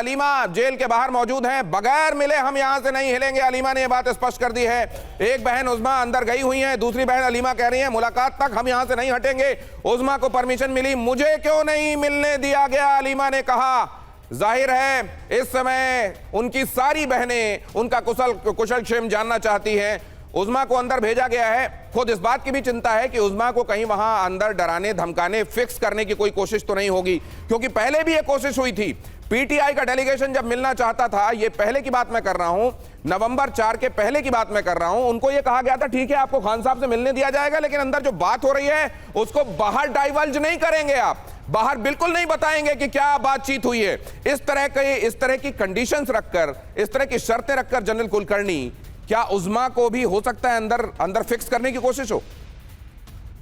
Aleema jail के बाहर मौजूद हैं, बगैर मिले हम यहां से नहीं हिलेंगे। अलीमा ने यह बात स्पष्ट कर दी है। एक बहन उज़मा अंदर गई हुई है, दूसरी बहन अलीमा कह रही है मुलाकात तक हम यहां से नहीं हटेंगे। उज़मा को परमिशन मिली, मुझे क्यों नहीं मिलने दिया गया, अलीमा ने कहा। जाहिर है इस समय उनकी सारी बहनें उनका कुशल क्षेम जानना चाहती हैं। उज़मा को अंदर भेजा गया है। खुद इस बात की भी चिंता है कि उज़मा को कहीं वहां अंदर डराने धमकाने फिक्स करने की कोई कोशिश तो नहीं होगी, क्योंकि पहले भी एक कोशिश हुई थी। पीटीआई का डेलीगेशन जब मिलना चाहता था, ये पहले की बात मैं कर रहा हूं, नवंबर 4 के पहले की बात मैं कर रहा हूं, उनको ये कहा गया था ठीक है आपको खान साहब से मिलने दिया जाएगा, लेकिन अंदर जो बात हो रही है उसको बाहर डाइवर्ज नहीं करेंगे, आप बाहर बिल्कुल नहीं बताएंगे कि क्या बातचीत हुई है। इस तरह की कंडीशंस रखकर, इस तरह की शर्तें रखकर जनरल कुलकर्णी, क्या उज़मा को भी हो सकता है अंदर फिक्स करने की कोशिश हो?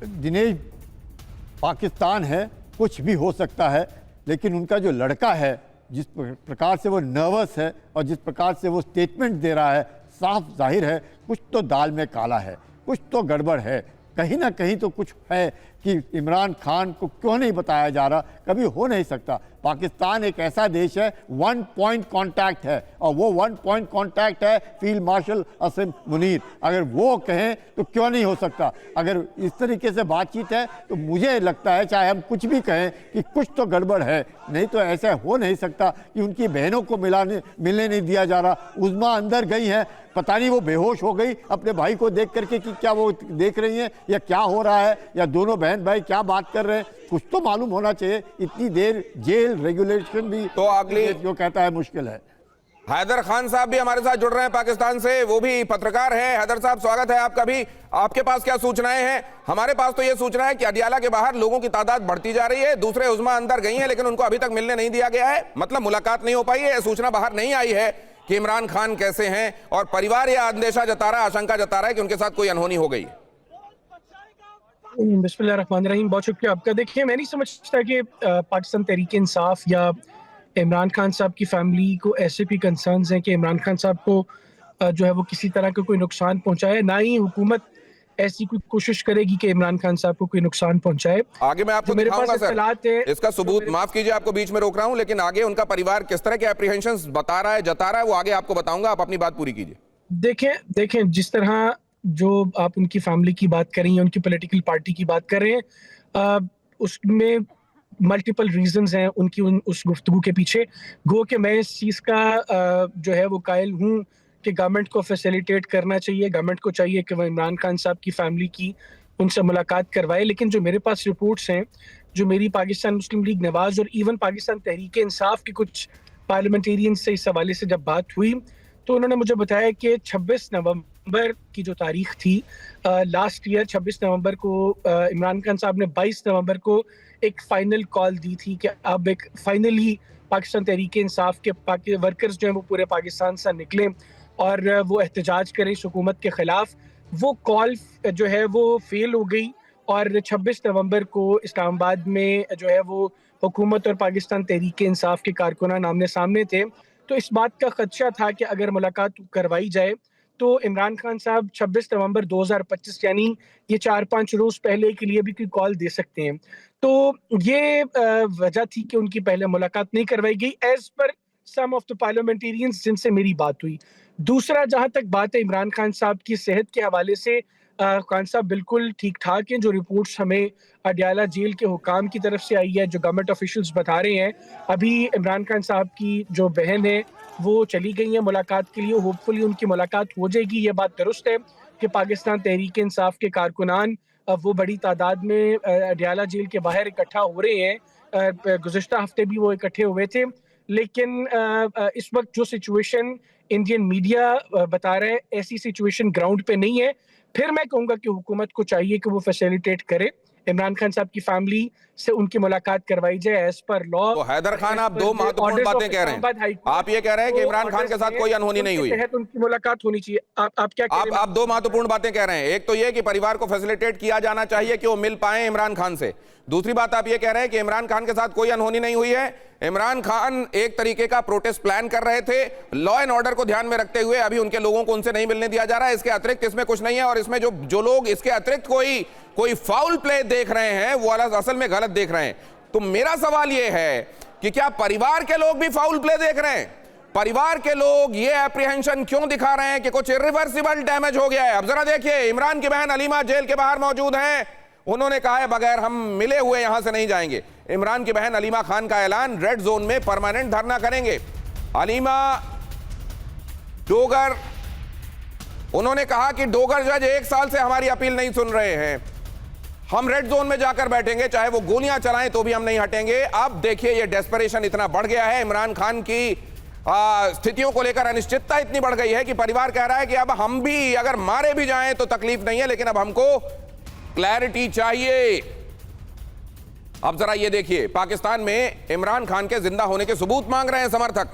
दिनेश, पाकिस्तान है, कुछ भी हो सकता है, लेकिन उनका जो लड़का है, जिस प्रकार से वो नर्वस है और जिस प्रकार से वो स्टेटमेंट दे रहा है, साफ जाहिर है कुछ तो दाल में काला है, कुछ तो गड़बड़ है। कहीं ना कहीं तो कुछ है कि इमरान खान को क्यों नहीं बताया जा रहा। कभी हो नहीं सकता। पाकिस्तान एक ऐसा देश है, वन पॉइंट कांटेक्ट है, और वो वन पॉइंट कांटेक्ट है फील्ड मार्शल असीम मुनीर। अगर वो कहें तो क्यों नहीं हो सकता। अगर इस तरीके से बातचीत है तो मुझे लगता है चाहे हम कुछ भी कहें कि कुछ तो गड़बड़ है, नहीं तो ऐसा हो नहीं सकता कि उनकी बहनों को मिलने नहीं दिया जा रहा। उज़मा अंदर गई है, पता नहीं वो बेहोश हो गई अपने भाई को देख करके कि क्या वो देख रही हैं या क्या हो रहा है, या दोनों बहन भाई क्या बात कर रहे हैं, कुछ तो मालूम होना चाहिए। इतनी देर जेल रेगुलेशन भी तो अगली जो कहता है मुश्किल है। हैदर खान साहब भी हमारे साथ जुड़ रहे हैं पाकिस्तान से, वो भी पत्रकार हैं। हैदर साहब स्वागत है आपका भी। आपके पास क्या सूचनाएं हैं? हमारे पास तो ये सूचना है कि अडियाला के बाहर लोगों की तादाद बढ़ती जा रही है। दूसरे उज़मा अंदर गई हैं, लेकिन उनको अभी तक मिलने नहीं दिया गया है, मतलब मुलाकात नहीं हो पाई है। सूचना बाहर नहीं आई है कि इमरान खान कैसे हैं, और परिवार यह अंदेशा जता रहा, आशंका जता रहा है कि उनके साथ कोई अनहोनी हो गई। बिस्मिल्लाहिर्रहमानिर्रहीम, बहुत शुक्रिया आपका। देखिए, मैं नहीं समझता कि पाकिस्तान तहरीक इंसाफ या इमरान खान साहब की फैमिली को ऐसे भी कंसर्न्स हैं कि इमरान खान साहब को जो है वो किसी तरह का कोई नुकसान पहुंचाए। ना ही हुकूमत ऐसी कोई कोशिश करेगी कि इमरान खान साहब को कोई नुकसान पहुंचाए। आगे मैं आपको दिखाऊंगा सर इसका सबूत। माफ कीजिए आपको बीच में रोक रहा हूं, लेकिन आगे उनका परिवार किस तरह के एप्रीहेंशंस बता रहा है, जता रहा है, वो आगे आपको बताऊंगा। आप अपनी बात पूरी कीजिए। देखें जिस तरह जो आप उनकी फैमिली की बात कर रही हैं, उनकी पॉलिटिकल पार्टी की बात कर रहे हैं, उसमें मल्टीपल रीजंस हैं उनकी उस गुफ्तगू के पीछे। गो कि मैं इस चीज़ का जो है वो कायल हूँ कि गवर्नमेंट को फैसिलिटेट करना चाहिए, गवर्नमेंट को चाहिए कि वह इमरान खान साहब की फैमिली की उनसे मुलाकात करवाए। लेकिन जो मेरे पास रिपोर्ट्स हैं, जो मेरी पाकिस्तान मुस्लिम लीग नवाज और इवन पाकिस्तान तहरीक इंसाफ के कुछ पार्लियामेंटेरियन से इस हवाले से जब बात हुई, तो उन्होंने मुझे बताया कि 26 नवंबर की जो तारीख थी, लास्ट ईयर 26 नवंबर को इमरान खान साहब ने 22 नवंबर को एक फाइनल कॉल दी थी कि अब एक फाइनली पाकिस्तान तहरीक इंसाफ के वर्कर्स जो हैं वो पूरे पाकिस्तान से निकलें और वो एहतजाज करें इस हुकूमत के ख़िलाफ़। वो कॉल जो है वो फेल हो गई, और 26 नवंबर को इस्लामाबाद में जो है वो हुकूमत और पाकिस्तान तहरीक इंसाफ के कारकुनान आमने सामने थे। तो इस बात का खदशा था कि अगर मुलाकात करवाई जाए तो इमरान खान साहब 26 नवंबर 2025 यानी ये 4-5 रोज़ पहले के लिए भी कोई कॉल दे सकते हैं। तो ये वजह थी कि उनकी पहले मुलाकात नहीं करवाई गई as per some of the parliamentarians जिनसे मेरी बात हुई। दूसरा, जहाँ तक बात है इमरान खान साहब की सेहत के हवाले से, खान साहब बिल्कुल ठीक ठाक हैं। जो रिपोर्ट्स हमें अडियाला जेल के हुकाम की तरफ से आई है, जो गवर्नमेंट ऑफिशियल्स बता रहे हैं, अभी इमरान खान साहब की जो बहन है वो चली गई है मुलाकात के लिए। होपफुली उनकी मुलाकात हो जाएगी। ये बात दुरुस्त है कि पाकिस्तान तहरीक इंसाफ के कारकुनान वो बड़ी तादाद में अडियाला जेल के बाहर इकट्ठा हो रहे हैं। गुज़िश्ता हफ्ते भी वो इकट्ठे हुए थे, लेकिन इस वक्त जो सिचुएशन इंडियन मीडिया बता रहा है, ऐसी सिचुएशन ग्राउंड पे नहीं है। फिर मैं कहूँगा कि हुकूमत को चाहिए कि वो फैसिलिटेट करे, इमरान खान साहब की फैमिली से उनकी मुलाकात करवाई जाए एज पर लॉ। तो हैदर खान, आप दो महत्वपूर्ण बातें कह रहे हैं। आप ये कह रहे हैं कि इमरान खान के साथ कोई अनहोनी नहीं हुई, उनकी मुलाकात होनी चाहिए। आप क्या कह रहे हैं? आप दो महत्वपूर्ण बातें कह रहे हैं। एक तो ये कि परिवार को फैसिलिटेट किया जाना चाहिए कि वो मिल पाए इमरान खान से। दूसरी बात आप ये कह रहे हैं कि इमरान खान के साथ कोई अनहोनी नहीं हुई है। इमरान खान एक तरीके का प्रोटेस्ट प्लान कर रहे थे, लॉ एंड ऑर्डर को ध्यान में रखते हुए अभी उनके लोगों को उनसे नहीं मिलने दिया जा रहा है। इसके अतिरिक्त इसमें कुछ नहीं है, और इसमें जो लोग इसके अतिरिक्त कोई फाउल प्ले देख रहे हैं वो असल में गलत देख रहे हैं। तो मेरा सवाल ये है कि क्या परिवार के लोग भी फाउल प्ले देख रहे हैं? परिवार के लोग ये एप्रीहेंशन क्यों दिखा रहे हैं कि कुछ इरिवर्सिबल डैमेज हो गया है? अब जरा देखिए, इमरान की बहन अलीमा जेल के बाहर मौजूद हैं। उन्होंने कहा है बगैर हम मिले हुए यहां से नहीं जाएंगे। इमरान की बहन अलीमा खान का ऐलान, रेड जोन में परमानेंट धरना करेंगे। अलीमा डोगर, उन्होंने कहा कि डोगर जज 1 साल से हमारी अपील नहीं सुन रहे हैं, हम रेड जोन में जाकर बैठेंगे, चाहे वो गोलियां चलाएं तो भी हम नहीं हटेंगे। अब देखिए ये डेस्परेशन इतना बढ़ गया है, इमरान खान की स्थितियों को लेकर अनिश्चितता इतनी बढ़ गई है कि परिवार कह रहा है कि अब हम भी अगर मारे भी जाएं तो तकलीफ नहीं है, लेकिन अब हमको क्लैरिटी चाहिए। अब जरा ये देखिए, पाकिस्तान में इमरान खान के जिंदा होने के सबूत मांग रहे हैं समर्थक।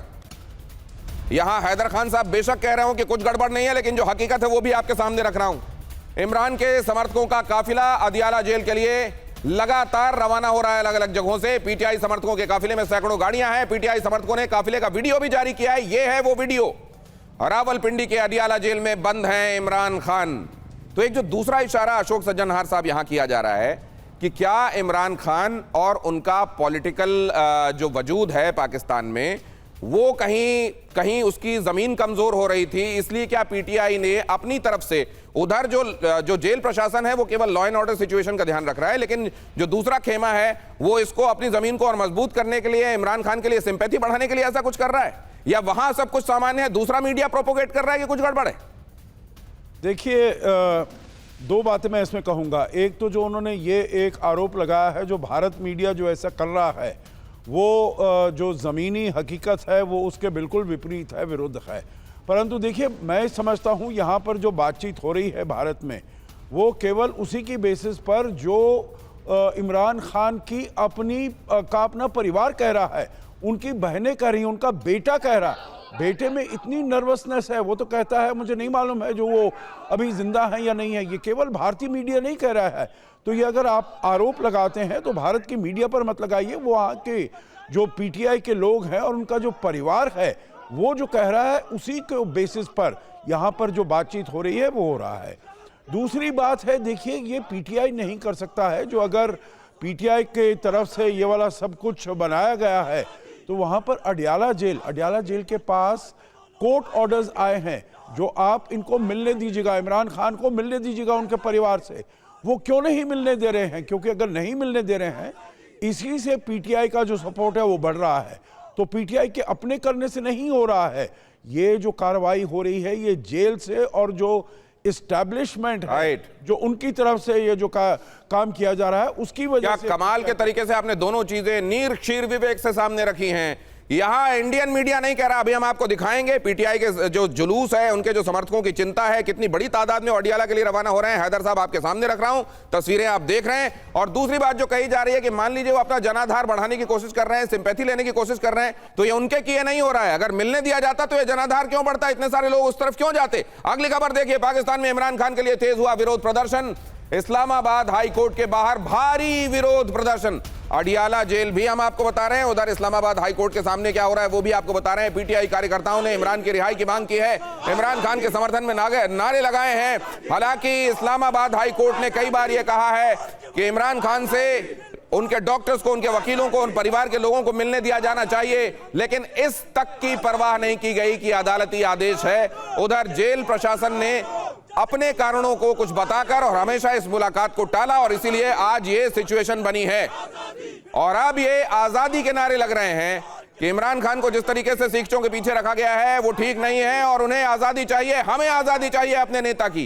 यहां हैदर खान साहब बेशक कह रहे हो कि कुछ गड़बड़ नहीं है, लेकिन जो हकीकत है वो भी आपके सामने रख रहा हूं। इमरान के समर्थकों का काफिला अदियाला जेल के लिए लगातार रवाना हो रहा है अलग अलग जगहों से। पीटीआई समर्थकों के काफिले में सैकड़ों गाड़ियां हैं। पीटीआई समर्थकों ने काफिले का वीडियो भी जारी किया है। यह है वो वीडियो। रावलपिंडी के अदियाला जेल में बंद हैं इमरान खान। तो एक जो दूसरा इशारा अशोक सज्जनहार साहब यहां किया जा रहा है कि क्या इमरान खान और उनका पॉलिटिकल जो वजूद है पाकिस्तान में, वो कहीं कहीं उसकी जमीन कमजोर हो रही थी, इसलिए क्या पीटीआई ने अपनी तरफ से उधर जो जेल प्रशासन है वो केवल लॉ एंड ऑर्डर सिचुएशन का ध्यान रख रहा है, लेकिन जो दूसरा खेमा है वो इसको अपनी जमीन को और मजबूत करने के लिए, इमरान खान के लिए सिंपैथी बढ़ाने के लिए ऐसा कुछ कर रहा है, या वहां सब कुछ सामान्य है, दूसरा मीडिया प्रोपोगेट कर रहा है कि कुछ गड़बड़ है? देखिए, 2 बातें मैं इसमें कहूंगा। एक तो जो उन्होंने ये एक आरोप लगाया है, जो भारत मीडिया जो ऐसा कर रहा है वो जो ज़मीनी हकीकत है वो उसके बिल्कुल विपरीत है, विरुद्ध है। परंतु देखिए, मैं समझता हूँ यहाँ पर जो बातचीत हो रही है भारत में, वो केवल उसी की बेसिस पर जो इमरान खान की अपना परिवार कह रहा है, उनकी बहनें कह रही हैं, उनका बेटा कह रहा है। बेटे में इतनी नर्वसनेस है, वो तो कहता है मुझे नहीं मालूम है जो वो अभी जिंदा है या नहीं है। ये केवल भारतीय मीडिया नहीं कह रहा है। तो ये अगर आप आरोप लगाते हैं तो भारत की मीडिया पर मत लगाइए, वो वहाँ के जो पीटीआई के लोग हैं और उनका जो परिवार है वो जो कह रहा है, उसी के बेसिस पर यहाँ पर जो बातचीत हो रही है वो हो रहा है। दूसरी बात है, देखिए, ये पीटीआई नहीं कर सकता है। जो अगर पीटीआई के तरफ से ये वाला सब कुछ बनाया गया है तो वहाँ पर अडियाला जेल के पास कोर्ट ऑर्डर्स आए हैं जो आप इनको मिलने दीजिएगा, इमरान खान को मिलने दीजिएगा उनके परिवार से। वो क्यों नहीं मिलने दे रहे हैं? क्योंकि अगर नहीं मिलने दे रहे हैं, इसी से पीटीआई का जो सपोर्ट है वो बढ़ रहा है। तो पीटीआई के अपने करने से नहीं हो रहा है। ये जो कार्रवाई हो रही है ये जेल से और जो इस्टेब्लिशमेंट है, जो उनकी तरफ से ये जो काम किया जा रहा है उसकी वजह से। कमाल के तरीके से आपने दोनों चीजें नीर क्षीर विवेक से सामने रखी हैं। यहां इंडियन मीडिया नहीं कह रहा, अभी हम आपको दिखाएंगे पीटीआई के जो जुलूस है, उनके जो समर्थकों की चिंता है, कितनी बड़ी तादाद में अडियाला के लिए रवाना हो रहे हैं। हैदर साहब आपके सामने रख रहा हूं, तस्वीरें आप देख रहे हैं। और दूसरी बात जो कही जा रही है कि मान लीजिए वो अपना जनाधार बढ़ाने की कोशिश कर रहे हैं, सिंपैथी लेने की कोशिश कर रहे हैं, तो ये उनके किए नहीं हो रहा है। अगर मिलने दिया जाता तो ये जनाधार क्यों बढ़ता, इतने सारे लोग उस तरफ क्यों जाते? अगली खबर देखिए, पाकिस्तान में इमरान खान के लिए तेज हुआ विरोध प्रदर्शन। इस्लामाबाद हाई कोर्ट के बाहर भारी विरोध प्रदर्शन। अडियाला जेल भी हम आपको बता रहे हैं, उधर इस्लामाबाद हाई कोर्ट के सामने क्या हो रहा है वो भी आपको बता रहे हैं। पीटीआई कार्यकर्ताओं ने इमरान की रिहाई की मांग की है, इमरान खान के समर्थन में नारे लगाए हैं। हालांकि इस्लामाबाद हाई कोर्ट ने कई बार यह कहा है कि इमरान खान से उनके डॉक्टर्स को, उनके वकीलों को, उन परिवार के लोगों को मिलने दिया जाना चाहिए, लेकिन इस तक की परवाह नहीं की गई कि अदालती आदेश है। उधर जेल प्रशासन ने अपने कारणों को कुछ बताकर और हमेशा इस मुलाकात को टाला और इसीलिए आज ये सिचुएशन बनी है। और अब ये आजादी के नारे लग रहे हैं कि इमरान खान को जिस तरीके से सिखों के पीछे रखा गया है वो ठीक नहीं है और उन्हें आजादी चाहिए, हमें आजादी चाहिए अपने नेता की।